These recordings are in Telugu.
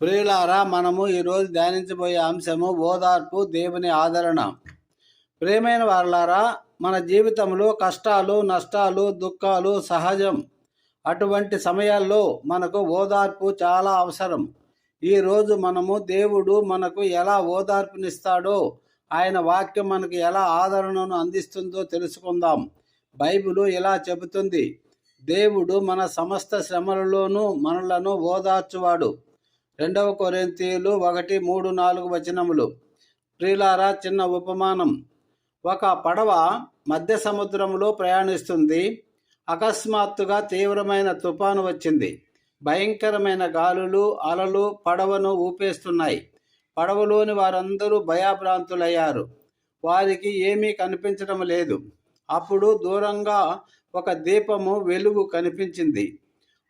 ప్రియులారా, మనము ఈరోజు ధ్యానించబోయే అంశము ఓదార్పు, దేవుని ఆదరణ. ప్రియమైన వారలారా, మన జీవితంలో కష్టాలు, నష్టాలు, దుఃఖాలు సహజం. అటువంటి సమయాల్లో మనకు ఓదార్పు చాలా అవసరం. ఈరోజు మనము దేవుడు మనకు ఎలా ఓదార్పునిస్తాడో, ఆయన వాక్యం మనకు ఎలా ఆదరణను అందిస్తుందో తెలుసుకుందాం. బైబిలు ఇలా చెబుతుంది: దేవుడు మన సమస్త శ్రమలలోనూ మనలను ఓదార్చువాడు. 2 కొరింథీయులు 1:3-4 ప్రియులారా, చిన్న ఉపమానం. ఒక పడవ మధ్య సముద్రంలో ప్రయాణిస్తుంది. అకస్మాత్తుగా తీవ్రమైన తుఫాను వచ్చింది. భయంకరమైన గాలులు, అలలు పడవను ఊపేస్తున్నాయి. పడవలోని వారందరూ భయభ్రాంతులయ్యారు. వారికి ఏమీ కనిపించడం లేదు. అప్పుడు దూరంగా ఒక దీపము వెలుగు కనిపించింది.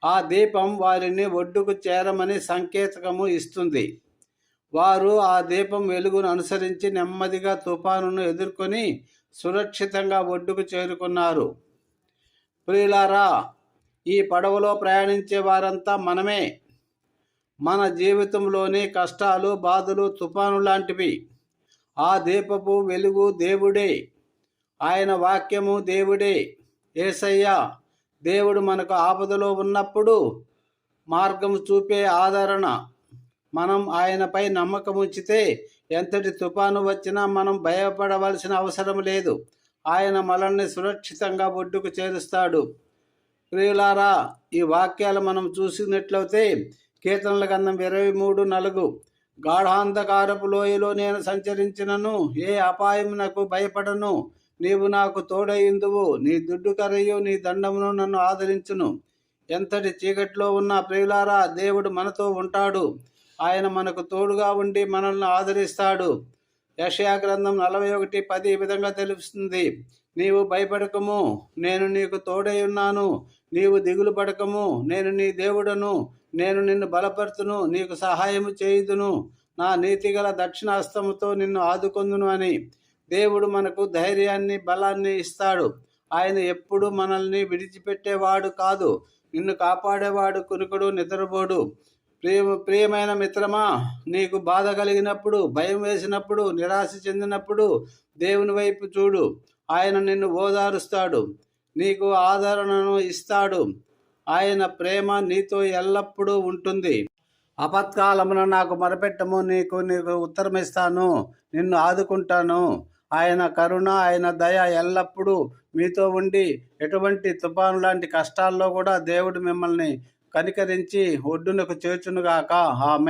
ఆ దీపం వారిని ఒడ్డుకు చేరమని సంకేతకము ఇస్తుంది. వారు ఆ దీపం వెలుగును అనుసరించి నెమ్మదిగా తుఫానును ఎదుర్కొని సురక్షితంగా ఒడ్డుకు చేరుకున్నారు. ప్రియులారా, ఈ పడవలో ప్రయాణించే వారంతా మనమే. మన జీవితంలోని కష్టాలు, బాధలు తుఫాను లాంటివి. ఆ దీపపు వెలుగు దేవుడే. ఆయన వాక్యము దేవుడే. యేసయ్య దేవుడు మనకు ఆపదలో ఉన్నప్పుడు మార్గం చూపే ఆదరణ. మనం ఆయనపై నమ్మకం ఉంచితే ఎంతటి తుఫాను వచ్చినా మనం భయపడవలసిన అవసరం లేదు. ఆయన మనల్ని సురక్షితంగా ఒడ్డుకు చేరుస్తాడు. ప్రియులారా, ఈ వాక్యాలు మనం చూసినట్లయితే కీర్తనల గ్రంథం 23:4, గాఢాంధకారపు లోయలో నేను సంచరించినను ఏ అపాయమునకు భయపడను. నీవు నాకు తోడయిందువు. నీ దుడ్డు కర్రయు నీ దండమును నన్ను ఆదరించును. ఎంతటి చీకట్లో ఉన్న ప్రియులారా, దేవుడు మనతో ఉంటాడు. ఆయన మనకు తోడుగా ఉండి మనల్ని ఆదరిస్తాడు. యెషయా గ్రంథం 41:10 ఈ విధంగా తెలుస్తుంది: నీవు భయపడకము, నేను నీకు తోడై ఉన్నాను. నీవు దిగులు పడకము, నేను నీ దేవుడను. నేను నిన్ను బలపరుతును, నీకు సహాయము చేయుదును. నా నీతిగల దక్షిణ హస్తముతో నిన్ను ఆదుకొందును అని దేవుడు మనకు ధైర్యాన్ని, బలాన్ని ఇస్తాడు. ఆయన ఎప్పుడు మనల్ని విడిచిపెట్టేవాడు కాదు. నిన్ను కాపాడేవాడు, కునుకుడు, నిద్రపోడు. ప్రియమైన మిత్రమా, నీకు బాధ కలిగినప్పుడు, భయం వేసినప్పుడు, నిరాశ చెందినప్పుడు దేవుని వైపు చూడు. ఆయన నిన్ను ఓదారుస్తాడు, నీకు ఆదరణను ఇస్తాడు. ఆయన ప్రేమ నీతో ఎల్లప్పుడూ ఉంటుంది. ఆపత్కాలమున నాకు మొరపెట్టము, నీకు ఉత్తరమిస్తాను, నిన్ను ఆదుకుంటాను. ఆయన కరుణ, ఆయన దయ ఎల్లప్పుడూ మీతో ఉండి ఎటువంటి తుఫాను లాంటి కష్టాల్లో కూడా దేవుడు మిమ్మల్ని కనికరించి ఒడ్డునకు చేర్చునుగాక. ఆమేన్.